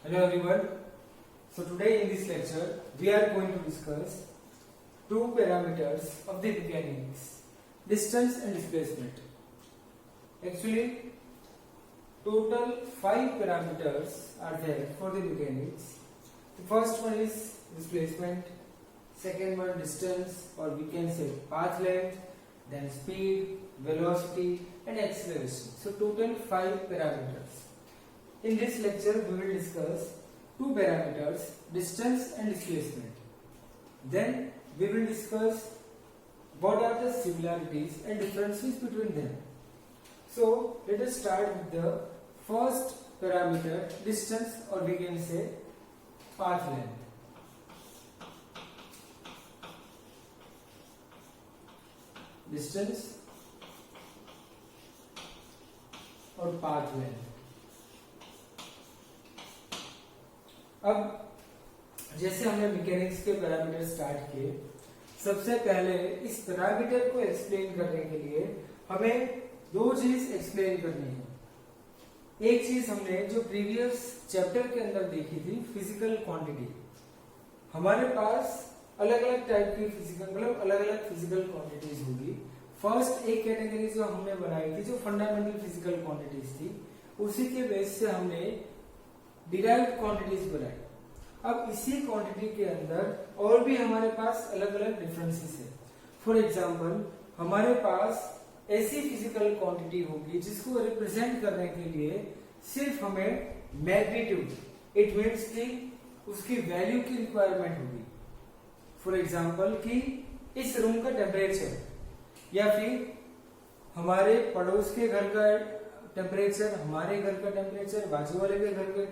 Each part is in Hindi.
Hello everyone. So today in this lecture we are going to discuss two parameters of the mechanics, distance and displacement. Actually total 5 parameters are there for the mechanics. The first one is displacement, second one distance, or we can say path length, then speed, velocity and acceleration. So total 5 parameters. In this lecture we will discuss two parameters, distance and displacement. Then we will discuss what are the similarities and differences between them. So let us start with the first parameter, distance, or we can say path length. Distance और path length. अब जैसे हमने मैकेनिक्स के पैरामीटर स्टार्ट किए, सबसे पहले इस पैरामीटर को एक्सप्लेन करने के लिए हमें दो चीज एक्सप्लेन करनी है। एक चीज हमने जो प्रीवियस चैप्टर के अंदर देखी थी, फिजिकल क्वांटिटी। हमारे पास अलग अलग टाइप की फिजिकल मतलब अलग अलग फिजिकल क्वांटिटीज होगी। फर्स्ट एक कैटेगरी जो हमने बनाई थी, जो फंडामेंटल फिजिकल क्वांटिटीज थी, उसी के बेस से हमने डिराइव्ड क्वांटिटीज बनाई। अब इसी क्वांटिटी के अंदर और भी हमारे पास अलग अलग डिफरेंसेस है। फॉर एग्जांपल हमारे पास ऐसी फिजिकल क्वांटिटी होगी जिसको रिप्रेजेंट करने के लिए सिर्फ हमें मैग्नीट्यूड, इट मीन्स कि उसकी वैल्यू की रिक्वायरमेंट होगी। फॉर एग्जांपल कि इस रूम का टेम्परेचर या फिर हमारे पड़ोस के घर का टेम्परेचर, हमारे घर का टेम्परेचर, बाजू वाले के घर के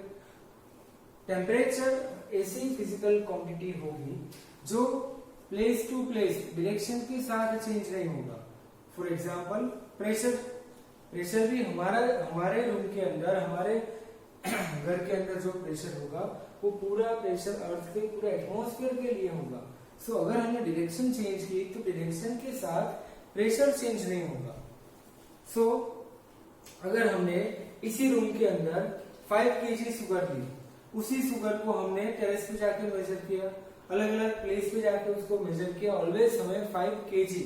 टेम्परेचर ऐसी फिजिकल क्वांटिटी होगी जो प्लेस टू प्लेस डायरेक्शन के साथ चेंज नहीं होगा। फॉर एग्जांपल प्रेशर भी हमारे रूम के अंदर, हमारे घर के अंदर जो प्रेशर होगा वो पूरा प्रेशर अर्थ के पूरे एटमॉस्फेयर के लिए होगा। सो अगर हमने डायरेक्शन चेंज की तो डायरेक्शन के साथ प्रेशर चेंज नहीं होगा। सो अगर हमने इसी रूम के अंदर 5 kg शुगर ली, उसी शुगर को हमने टेरेस पे जाके मेजर किया, अलग अलग प्लेस पे जाके उसको मेजर किया, ऑलवेज हमें 5 kg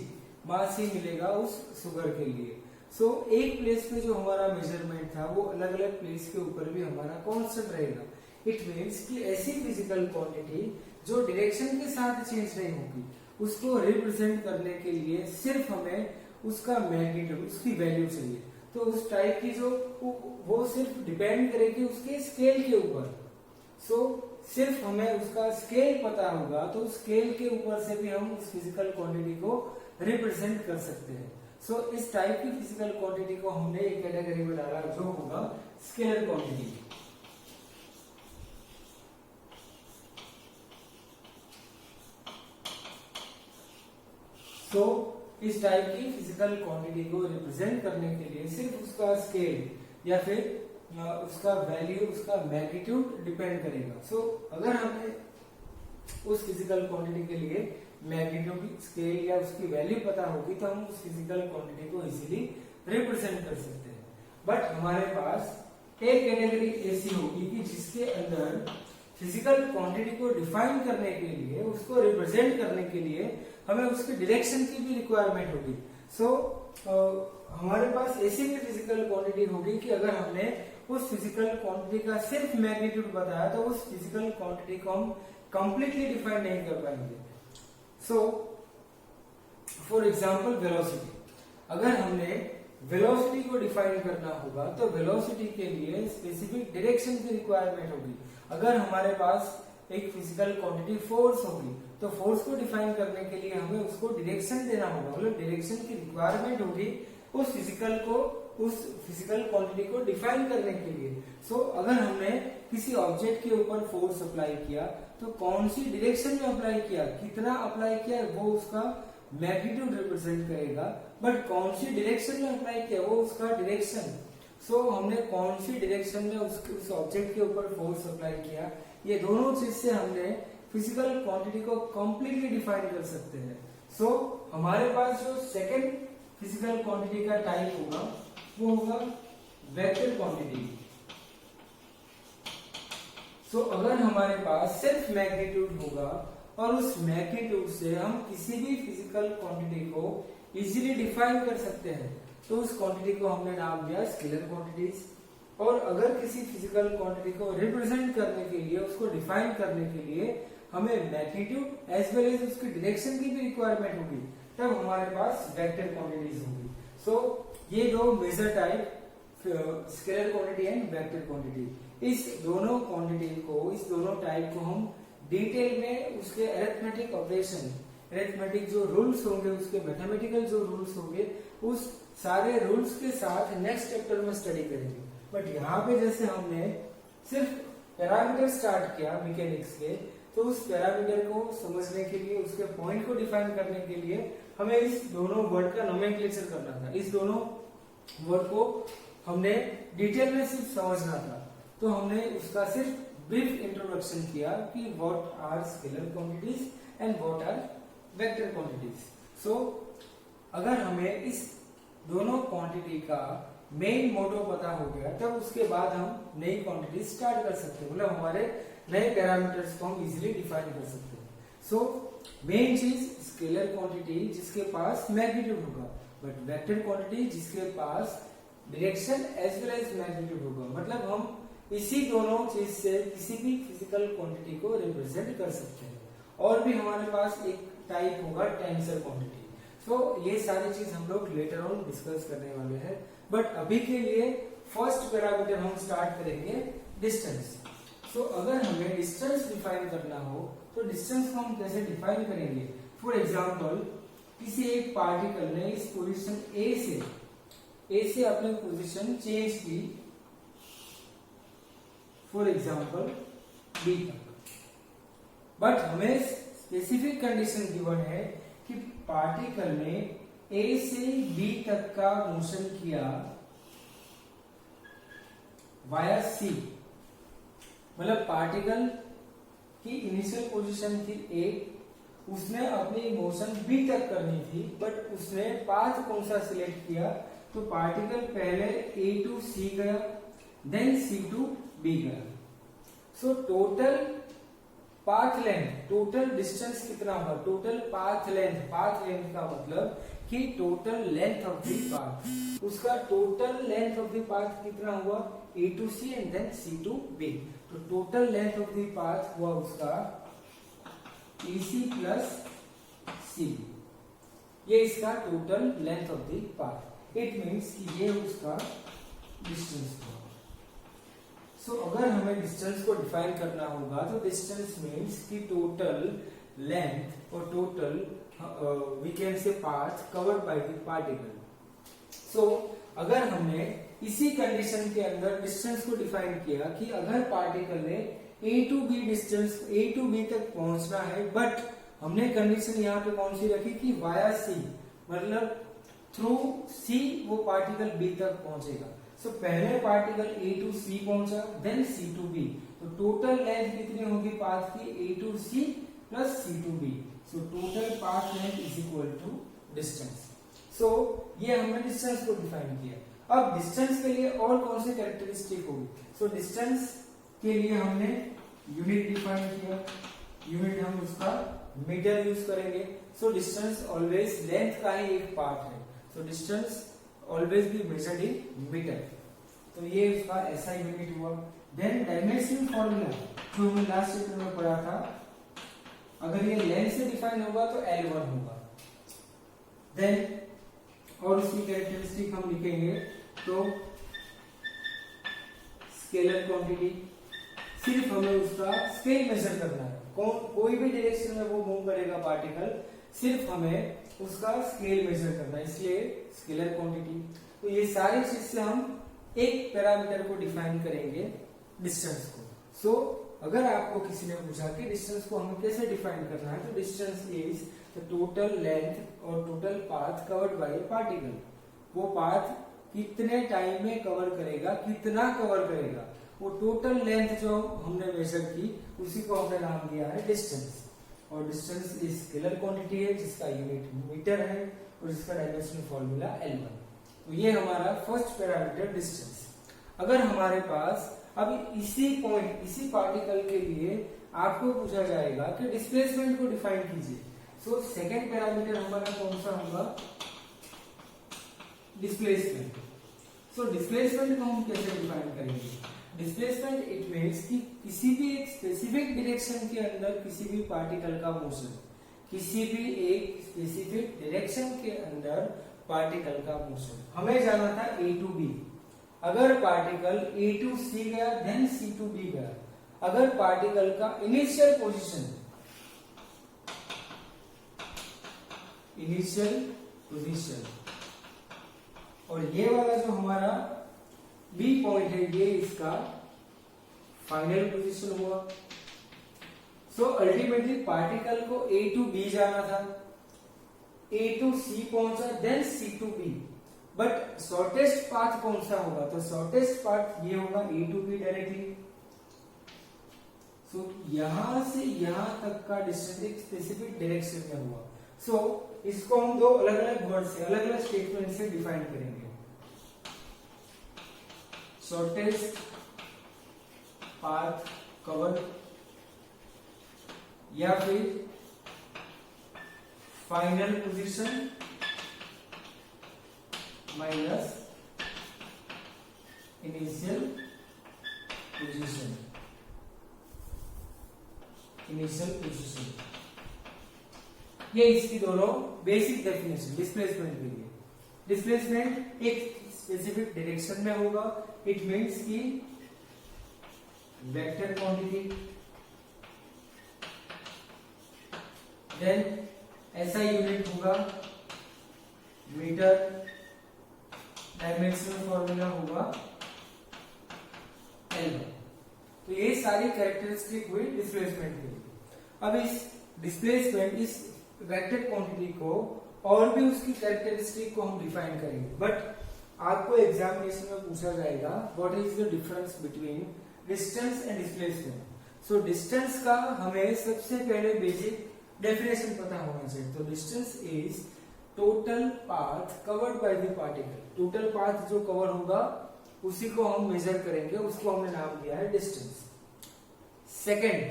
मास ही मिलेगा उस शुगर के लिए। सो एक प्लेस पे जो हमारा मेजरमेंट था वो अलग अलग प्लेस के ऊपर भी हमारा कांस्टेंट रहेगा। इट मीन्स कि ऐसी फिजिकल क्वांटिटी जो डायरेक्शन के साथ चेंज नहीं होगी, उसको रिप्रेजेंट करने के लिए सिर्फ हमें उसका मैग्नीट्यूड, उसकी वैल्यू चाहिए। तो उस टाइप की जो वो सिर्फ डिपेंड करेगी उसके स्केल के ऊपर। सो सिर्फ हमें उसका स्केल पता होगा तो स्केल के ऊपर से भी हम उस फिजिकल क्वांटिटी को रिप्रेजेंट कर सकते हैं। सो इस टाइप की फिजिकल क्वांटिटी को हमने एक कैटेगरी में डाला जो होगा स्केलर क्वांटिटी। सो इस टाइप की फिजिकल क्वांटिटी को रिप्रेजेंट करने के लिए सिर्फ उसका स्केल या फिर उसका वैल्यू, उसका मैग्नीट्यूड डिपेंड करेगा। सो अगर हमें उस फिजिकल क्वांटिटी के लिए मैग्नीट्यूड, स्केल या उसकी वैल्यू पता होगी तो हम उस फिजिकल क्वांटिटी को इजीली रिप्रेजेंट कर सकते हैं। बट हमारे पास एक कैटेगरी ऐसी होगी कि जिसके अंदर फिजिकल क्वांटिटी को डिफाइन करने के लिए, उसको रिप्रेजेंट करने के लिए हमें उसकी डायरेक्शन की भी रिक्वायरमेंट होगी। सो हमारे पास ऐसी भी फिजिकल क्वांटिटी होगी कि अगर हमने उस फिजिकल क्वांटिटी का सिर्फ मैग्नीट्यूड बताया तो उस फिजिकल क्वांटिटी को हम कंप्लीटली डिफाइन नहीं कर पाएंगे। सो फॉर एग्जांपल वेलोसिटी, अगर हमने वेलोसिटी को डिफाइन करना होगा तो वेलोसिटी के लिए स्पेसिफिक डायरेक्शन की रिक्वायरमेंट होगी। अगर हमारे पास एक फिजिकल क्वांटिटी फोर्स होगी तो फोर्स को डिफाइन करने के लिए हमें उसको डायरेक्शन देना होगा, मतलब डायरेक्शन की रिक्वायरमेंट होगी उस फिजिकल क्वांटिटी को डिफाइन करने के लिए। सो अगर हमने किसी ऑब्जेक्ट के ऊपर फोर्स अप्लाई किया तो कौन सी डायरेक्शन में अप्लाई किया, कितना अप्लाई किया, वो उसका मैग्नीट्यूड रिप्रेजेंट करेगा। बट कौन सी डायरेक्शन में अप्लाई किया वो उसका डायरेक्शन। सो हमने कौन सी डायरेक्शन में उस ऑब्जेक्ट के ऊपर फोर्स अप्लाई किया, ये दोनों चीज से हमने फिजिकल क्वांटिटी को कंप्लीटली डिफाइन कर सकते हैं। सो हमारे पास जो सेकंड फिजिकल क्वांटिटी का टाइप होगा वो होगा वेक्टर क्वांटिटी। सो अगर हमारे पास सिर्फ मैग्नीट्यूड होगा और उस मैग्नीट्यूड से हम किसी भी फिजिकल क्वांटिटी को इजीली डिफाइन कर सकते हैं, तो उस क्वांटिटी को हमने नाम दिया स्केलर क्वांटिटीज। और अगर किसी फिजिकल क्वांटिटी को रिप्रेजेंट करने के लिए, उसको डिफाइन करने के लिए हमें मैग्नीट्यूड एज वेल एज उसकी डायरेक्शन की भी रिक्वायरमेंट होगी, तब हमारे पास वेक्टर क्वांटिटीज होगी। सो ये दो major type, scalar quantity and vector quantity, इस दोनों क्वांटिटी को, इस दोनों टाइप को हम डिटेल में उसके अरिथमेटिक ऑपरेशन, अरिथमेटिक जो रूल्स होंगे, उसके मैथमेटिकल जो रूल्स होंगे, उस सारे रूल्स के साथ नेक्स्ट चैप्टर में स्टडी करेंगे। बट यहाँ पे जैसे हमने सिर्फ पैरामीटर स्टार्ट किया मैकेनिक्स के, तो उस पैरामीटर को समझने के लिए, उसके पॉइंट को डिफाइन करने के लिए हमें इस दोनों वर्ड का नोमेनक्लेचर करना था। इस दोनों वर्ड को हमने डिटेल में सिर्फ समझना था, तो हमने उसका सिर्फ ब्रीफ इंट्रोडक्शन किया कि what are scalar quantities and what are vector quantities. So अगर हमें इस दोनों क्वांटिटी का मेन मोटो पता हो गया, तब उसके बाद हम नई क्वांटिटी स्टार्ट कर सकते हैं, मतलब हमारे नए पैरामीटर्स को हम इजीली डिफाइन कर सकते हैं। सो मेन चीज स्केलर क्वांटिटी जिसके पास मैग्नीट्यूड होगा, बट वेक्टर क्वांटिटी जिसके पास direction as well as magnitude होगा, मतलब हम इसी दोनों चीज से किसी भी फिजिकल क्वांटिटी को रिप्रेजेंट कर सकते हैं। और भी हमारे पास एक टाइप होगा टेंसर क्वांटिटी। सो ये सारी चीज हम लोग लेटर ऑन डिस्कस करने वाले हैं, बट अभी के लिए फर्स्ट पैरामीटर हम स्टार्ट करेंगे डिस्टेंस। सो अगर हमें डिस्टेंस डिफाइन करना हो, तो डिस्टेंस को हम कैसे डिफाइन करेंगे? फॉर एग्जाम्पल, किसी एक पार्टिकल ने इस पोजीशन ए से अपनी पोजीशन चेंज की, फॉर एग्जाम्पल बी तक, बट हमें स्पेसिफिक कंडीशन गिवन है कि पार्टिकल ने ए से बी तक का मोशन किया वाया सी, मतलब पार्टिकल की इनिशियल पोजीशन थी ए, उसने अपनी मोशन बी तक करनी थी, बट उसने पाथ कौन सा सिलेक्ट किया? तो पार्टिकल पहले ए टू सी गया, देन सी टू बी गया। So total path length, total distance कितना हुआ? Total path length, path length का मतलब कि total length of the path, उसका total length of the path कितना हुआ? A to C and then C to B. तो total length of the path हुआ उसका AC प्लस सी, ये इसका total length of the path. It means कि ये उसका डिस्टेंस हुआ। सो अगर हमें डिस्टेंस को डिफाइन करना होगा, तो डिस्टेंस मीन्स कि टोटल लेंथ और total we can say path covered by the particle. So अगर हमने इसी कंडीशन के अंदर डिस्टेंस को डिफाइन किया कि अगर पार्टिकल ने A to B distance, A to B तक पहुंचना है, बट हमने कंडीशन यहाँ पे कौन सी रखी कि वाया सी, मतलब थ्रू सी वो पार्टिकल बी तक पहुंचेगा। सो पहले पार्टिकल ए टू सी पहुंचा, देन सी टू बी, तो टोटल लेंथ कितनी होगी पाथ की? A to C plus C to B. So total path length is equal to distance. So ये हमने डिस्टेंस को डिफाइन किया। अब डिस्टेंस के लिए और कौन सी कैरेक्टरिस्टिक होगी? सो डिस्टेंस के लिए हमने यूनिट डिफाइन किया, यूनिट हम उसका मीटर यूज करेंगे। सो डिस्टेंस ऑलवेज लेंथ का ही एक पार्ट है, so distance always be measured in metre. तो ये उसका ऐसा यूनिट हुआ। देन डायमेंशन फॉर्मूला जो हमने लास्ट चैप्टर में पढ़ा था, अगर ये लेंथ से डिफाइन होगा तो L1 होगा। देन और उसकी कैरेक्टरिस्टिक हम लिखेंगे, तो स्केलर क्वांटिटी, सिर्फ हमें उसका स्केल मेजर करना है, कोई भी डायरेक्शन में वो मूव करेगा पार्टिकल, सिर्फ हमें उसका स्केल मेजर करना है, इसलिए स्केलर क्वांटिटी। तो ये सारी चीज से हम एक पैरामीटर को डिफाइन करेंगे, डिस्टेंस को। सो अगर आपको किसी ने पूछा कि डिस्टेंस को हमें कैसे डिफाइन करना है, तो distance is the total length और total path covered by a particle. वो पाथ कितने टाइम में कवर करेगा, कितना कवर करेगा, वो टोटल लेंथ जो हमने मेजर की उसी को हमने नाम दिया है डिस्टेंस। और डिस्टेंस इज स्केलर क्वांटिटी है जिसका यूनिट मीटर है और जिसका डायमेंशन फॉर्मूला L1। तो ये हमारा फर्स्ट पैरामीटर डिस्टेंस। अगर हमारे पास अब इसी पॉइंट, इसी पार्टिकल के लिए आपको पूछा जाएगा कि डिस्प्लेसमेंट को डिफाइन कीजिए। सो सेकेंड पैरामीटर हमारा कौन सा होगा, डिस्प्लेसमेंट। सो डिस्प्लेसमेंट को हम कैसे डिफाइन करेंगे, डिस्प्लेसमेंट इट मीन्स कि किसी भी एक स्पेसिफिक डायरेक्शन के अंदर किसी भी पार्टिकल का मोशन, किसी भी एक स्पेसिफिक डायरेक्शन के अंदर पार्टिकल का मोशन। हमें जाना था A to B, अगर पार्टिकल A to C गया देन C to B गया, अगर पार्टिकल का इनिशियल पोजीशन और ये वाला जो हमारा B पॉइंट है ये इसका फाइनल पोजीशन हुआ। सो अल्टीमेटली पार्टिकल को A to B जाना था, A to C पहुंचा then C to B, but shortest path कौन सा होगा, तो शॉर्टेस्ट पाथ ये होगा A to B डायरेक्टली। सो यहां से यहां तक का डिस्टेंस एक स्पेसिफिक डायरेक्शन में हुआ। सो इसको हम दो अलग अलग वर्ड से, अलग अलग स्टेटमेंट से डिफाइन करेंगे। शॉर्टेस्ट पाथ कवर या फिर final position minus initial position. ये इसकी दोनों बेसिक डेफिनेशन डिस्प्लेसमेंट के लिए। डिस्प्लेसमेंट एक स्पेसिफिक डायरेक्शन में होगा, इट मीन्स कि वेक्टर क्वांटिटी, देन ऐसा यूनिट होगा मीटर, डायमेंशनल फॉर्मूला होगा L। तो ये सारी कैरेक्टरिस्टिक हुई डिस्प्लेसमेंट के लिए। अब इस डिस्प्लेसमेंट, इस वेक्टर क्वांटिटी को और भी उसकी कैरेक्टरिस्टिक को हम डिफाइन करेंगे, बट आपको एग्जामिनेशन में पूछा जाएगा what is the difference between distance and displacement. So distance का हमें सबसे पहले बेसिक डेफिनेशन पता होना चाहिए। तो distance is total path covered by the particle. Total path जो कवर होगा उसी को हम मेजर करेंगे, उसको हमने नाम दिया है डिस्टेंस। सेकेंड,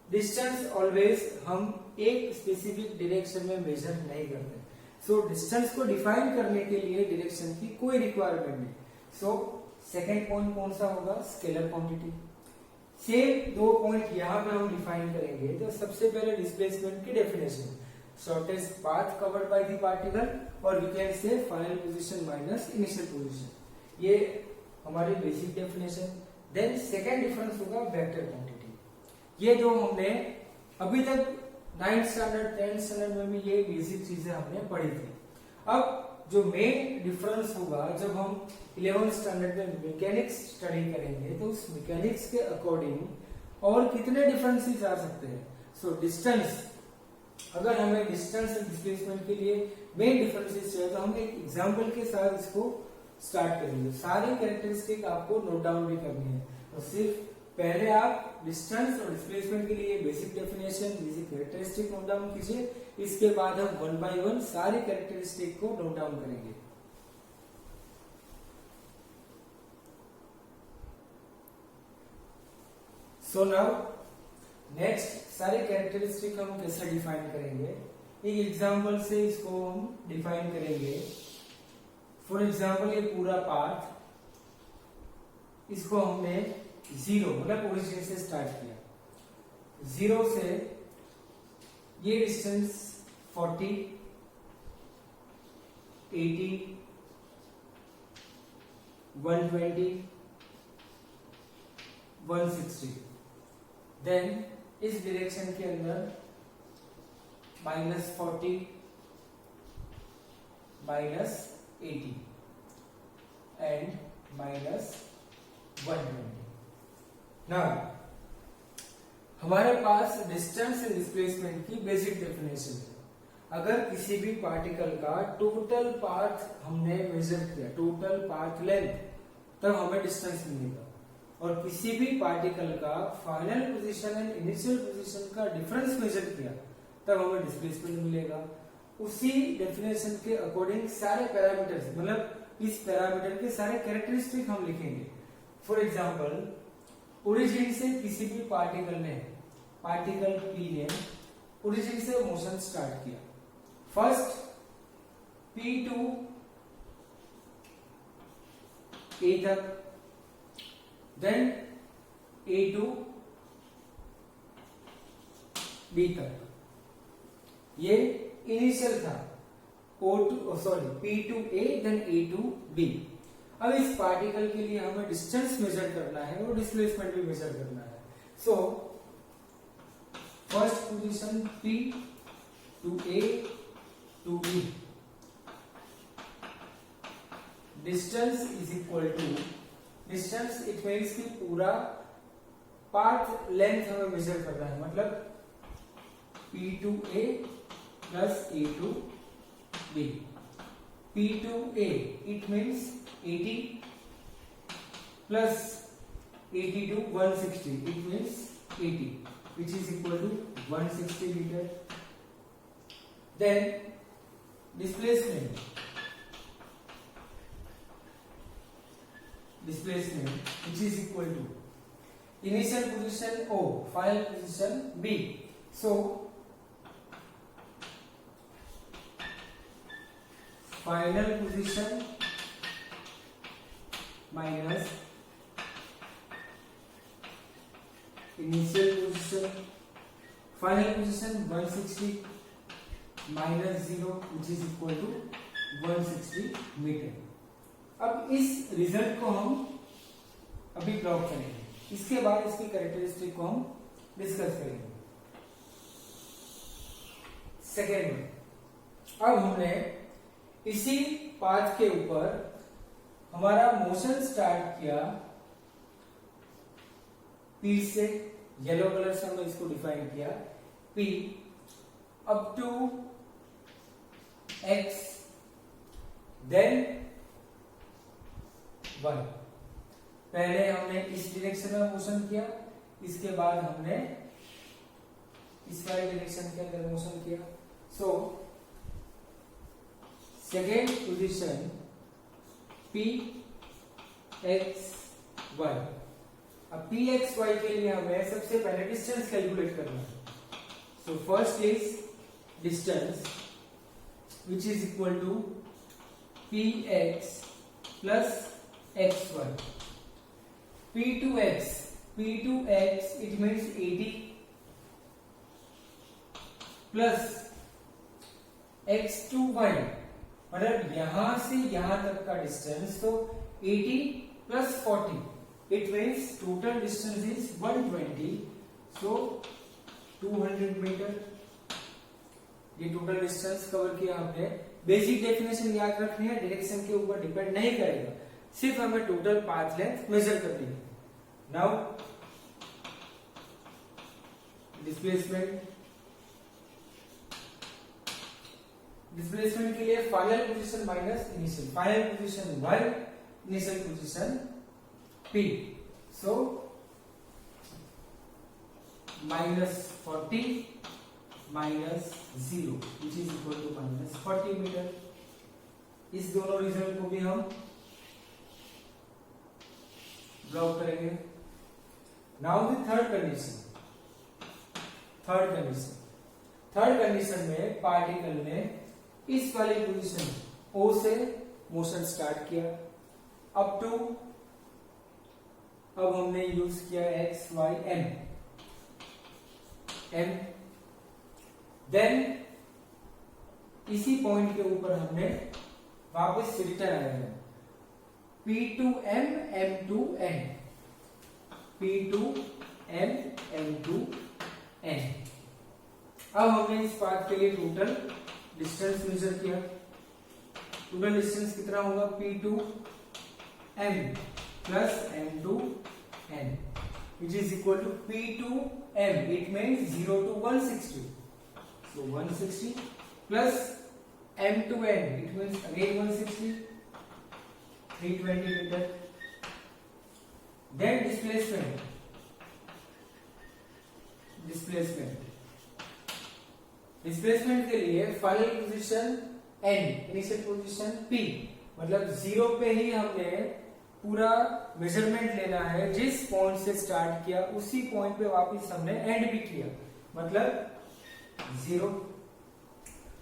डिस्टेंस ऑलवेज हम एक स्पेसिफिक डायरेक्शन में मेजर नहीं करते। सो डिस्टेंस को डिफाइन करने के लिए डायरेक्शन की कोई रिक्वायरमेंट नहीं। सो सेकेंड पॉइंट कौन सा होगा, स्केलर क्वांटिटी। सेम दो पॉइंट यहाँ पे हम डिफाइन करेंगे। तो सबसे पहले डिस्प्लेसमेंट की definition, shortest path covered by the particle, और we can say final position minus initial position, ये हमारी basic definition. Then second difference होगा वेक्टर क्वांटिटी। ये जो हमने अभी तक 9th स्टैंडर्ड 10th स्टैंडर्ड में भी ये बेसिक चीजें हमने पढ़ी थी। अब जो मेन डिफरेंस होगा जब हम 11th स्टैंडर्ड में मैकेनिक्स स्टडी करेंगे, तो उस मैकेनिक्स के अकॉर्डिंग और कितने डिफरेंसेस आ सकते हैं। सो डिस्टेंस, अगर हमें डिस्टेंस एंड डिस्प्लेसमेंट के लिए मेन डिफरेंसेस चाहिए तो हम एक एग्जांपल के साथ इसको स्टार्ट करेंगे। सारी कैरेक्टरिस्टिक आपको नोट डाउन भी करनी है। तो सिर्फ पहले आप डिस्टेंस और डिस्प्लेसमेंट के लिए basic definition, basic characteristic note down कीजिए। इसके बाद हम 1 by 1 सारे कैरेक्टरिस्टिक को नोट डाउन करेंगे। सो नाउ नेक्स्ट, सारे कैरेक्टरिस्टिक हम कैसे डिफाइन करेंगे, एक एग्जांपल से इसको हम डिफाइन करेंगे। फॉर एग्जांपल ये पूरा पाथ, इसको हमने 0 मतलब ओरिजिन से स्टार्ट किया। 0 से ये डिस्टेंस 40, 80, 120, 160, देन इस डायरेक्शन के अंदर -40, -80 एंड -120। नाउ हमारे पास डिस्टेंस एंड डिस्प्लेसमेंट की बेसिक डेफिनेशन है। अगर किसी भी पार्टिकल का टोटल पाथ हमने मेजर किया, टोटल पाथ लेंथ, तब हमें डिस्टेंस मिलेगा। और किसी भी पार्टिकल का final position and initial position का डिफरेंस मेजर किया, तब हमें डिस्प्लेसमेंट मिलेगा। उसी डेफिनेशन के अकॉर्डिंग सारे पैरामीटर्स, मतलब इस पैरामीटर के सारे कैरेक्टरिस्टिक हम लिखेंगे। फॉर एग्जाम्पल ओरिजिन से किसी भी पार्टिकल P ने ओरिजिन से मोशन स्टार्ट किया, फर्स्ट P टू A तक, देन A टू B तक, ये इनिशियल था P to A then A to B। अब इस पार्टिकल के लिए हमें डिस्टेंस मेजर करना है और डिस्प्लेसमेंट भी मेजर करना है। So first position P to A to B, distance is equal to, distance it means कि पूरा पाथ लेंथ हमें मेजर करना है, मतलब P to A plus A to B। P to A it means 80 plus 80 to 160, it means 80, which is equal to 160 meter. Then displacement which is equal to initial position O, final position B. So final position minus initial position, final position 160 minus 0 which is equal to 160 मीटर। अब इस रिजल्ट को हम अभी प्लॉट करेंगे, इसके बाद इसकी कैरेक्टरिस्टिक को हम डिस्कस करेंगे। सेकेंड में अब हमने इसी पाथ के ऊपर हमारा मोशन स्टार्ट किया P से, येलो कलर से हमने इसको डिफाइन किया, P up to X then Y। पहले हमने इस डायरेक्शन में मोशन किया, इसके बाद हमने इस वाली डायरेक्शन के अंदर मोशन किया। So second position P X Y। अब P X Y के लिए हमें सबसे पहले डिस्टेंस कैलकुलेट करना है। So first is distance which is equal to P X plus X Y। P to X it means 80 plus X to Y, मतलब यहां से यहां तक का डिस्टेंस, तो 80 plus 40 it means total distance is 120, so 200 metre. ये टोटल डिस्टेंस कवर किया हमने। बेसिक डेफिनेशन याद रखनी है, डायरेक्शन के ऊपर डिपेंड नहीं करेगा, सिर्फ हमें टोटल पाथ लेंथ मेजर करनी है। नाउ डिस्प्लेसमेंट के लिए final position minus initial, final position Y, initial position P। So -40 minus 0 which is equal to -40 metre. इस दोनों रिजल्ट को भी हम ड्रॉ करेंगे। नाउ द थर्ड कंडीशन में पार्टिकल ने इस वाली पोजीशन O से मोशन स्टार्ट किया अप टू, अब हमने यूज किया X Y M, देन इसी पॉइंट के ऊपर हमने वापस रिटर्न आया P to M M to N, P to M M to N। अब हमने इस पाथ के लिए टोटल डिस्टेंस मेजर किया। टोटल डिस्टेंस कितना होगा? P to M plus M to N which is equal to P to M, it means 0 to 160, so 160 plus M to N, it means again 160, 320 meter। Then displacement के लिए final position N, initial position P, मतलब 0 पे ही हमने पूरा मेजरमेंट लेना है, जिस पॉइंट से स्टार्ट किया उसी पॉइंट पे वापस हमने एंड भी किया, मतलब 0।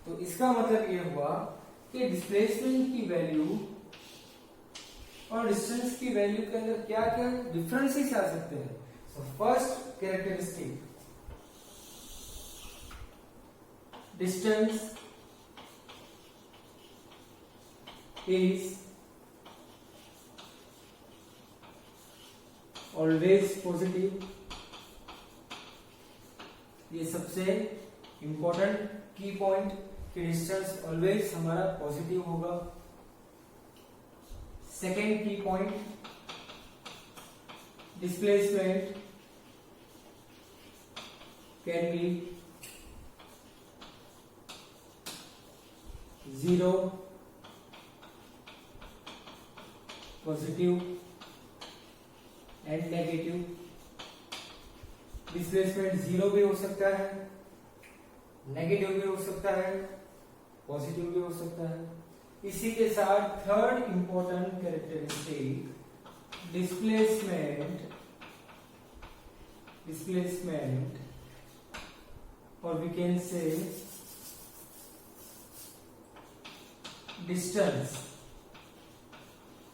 तो इसका मतलब ये हुआ कि डिस्प्लेसमेंट की वैल्यू और डिस्टेंस की वैल्यू के अंदर क्या क्या डिफरेंसेस आ सकते हैं। So first characteristic, distance is always positive. ये सबसे इंपॉर्टेंट की पॉइंट कि डिस्टेंस ऑलवेज हमारा पॉजिटिव होगा। सेकेंड की point, displacement can be 0, positive and negative. Displacement 0 भी हो सकता है, नेगेटिव भी हो सकता है, पॉजिटिव भी हो सकता है। इसी के साथ थर्ड इंपॉर्टेंट कैरेक्टरिस्टिक, डिस्प्लेसमेंट और वी कैन से डिस्टेंस।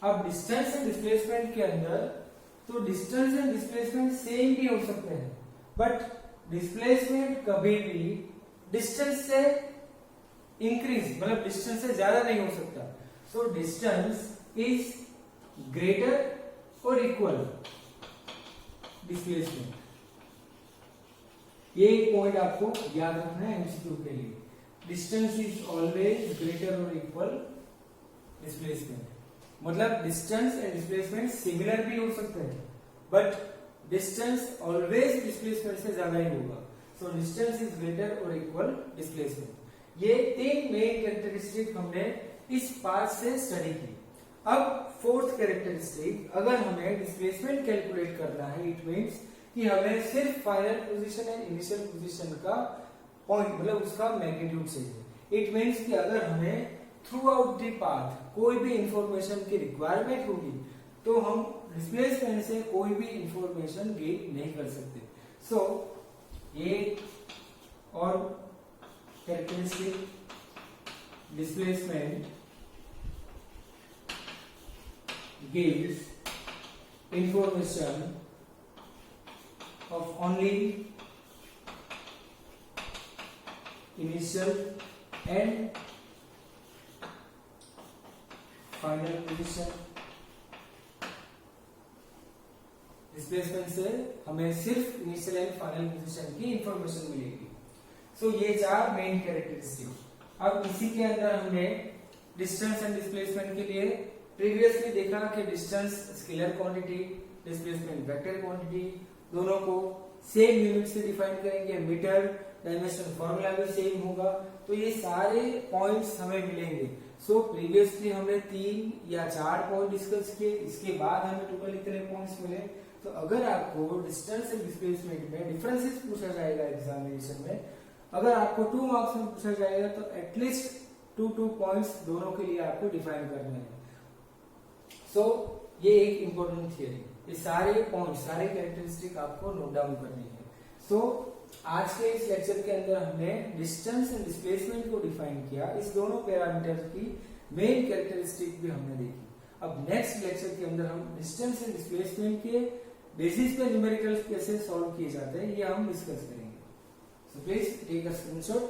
अब डिस्टेंस एंड डिस्प्लेसमेंट के अंदर तो डिस्टेंस एंड डिस्प्लेसमेंट सेम भी हो सकते हैं, बट डिस्प्लेसमेंट कभी भी डिस्टेंस से इंक्रीज, मतलब डिस्टेंस से ज्यादा नहीं हो सकता। सो डिस्टेंस इज ग्रेटर और इक्वल डिस्प्लेसमेंट। ये एक पॉइंट आपको याद रखना है एमसीक्यू के लिए। डिस्टेंस इज ऑलवेज ग्रेटर और इक्वल डिस्प्लेसमेंट, मतलब डिस्टेंस एंड डिस्प्लेसमेंट सिमिलर भी हो सकते हैं, बट डिस्टेंस ऑलवेज डिस्प्लेसमेंट से ज्यादा ही होगा। सो डिस्टेंस इज ग्रेटर और इक्वल डिस्प्लेसमेंट। ये 3 मेन कैरेक्टरिस्टिक हमने इस पार्ट से स्टडी की। अब फोर्थ कैरेक्टरिस्टिक, अगर हमें डिस्प्लेसमेंट कैलकुलेट करना है, इट मींस कि हमें सिर्फ final position and initial position का पॉइंट, मतलब उसका मैग्नीट्यूड चाहिए। इट मींस कि अगर हमें थ्रू आउट द पाथ कोई भी इंफॉर्मेशन की रिक्वायरमेंट होगी तो हम डिस्प्लेसमेंट से कोई भी इंफॉर्मेशन गेन नहीं कर सकते। सो ये और characteristic, displacement gives information of only initial and final position। Displacement से हमें सिर्फ इनिशियल एंड फाइनल पोजीशन की इंफॉर्मेशन मिलेगी। सो ये 4 मेन कैरेक्टरिस्टिक। अब इसी के अंदर हमने डिस्टेंस एंड डिस्प्लेसमेंट के लिए प्रीवियसली देखा कि distance scalar quantity, displacement vector quantity, दोनों को सेम यूनिट से डिफाइन करेंगे। मीटर डायमेंशन फॉर्मूला भी सेम होगा। तो ये सारे पॉइंट्स हमें मिलेंगे। सो प्रीवियसली हमने 3 या 4 पॉइंट डिस्कस किए, इसके बाद हमें टोटल इतने पॉइंट्स मिले। तो अगर आपको डिस्टेंस एंड डिस्प्लेसमेंट में डिफरेंसेस पूछा जाएगा एग्जामिनेशन में, अगर आपको 2 मार्क्स में पूछा जाएगा तो एटलीस्ट 2 पॉइंट्स दोनों के लिए आपको डिफाइन करने हैं। सो ये एक इंपॉर्टेंट थियरी, ये सारे पॉइंट, सारे कैरेक्टरिस्टिक आपको नोट डाउन करनी है। सो आज के इस लेक्चर के अंदर हमने डिस्टेंस एंड डिस्प्लेसमेंट को डिफाइन किया, इस दोनों पैरामीटर की मेन कैरेक्टरिस्टिक भी हमने देखी। अब नेक्स्ट लेक्चर के अंदर हम डिस्टेंस एंड डिस्प्लेसमेंट के बेसिस पे न्यूमेरिकल्स कैसे सॉल्व किए जाते हैं ये हम डिस्कस करेंगे। So please take a screenshot.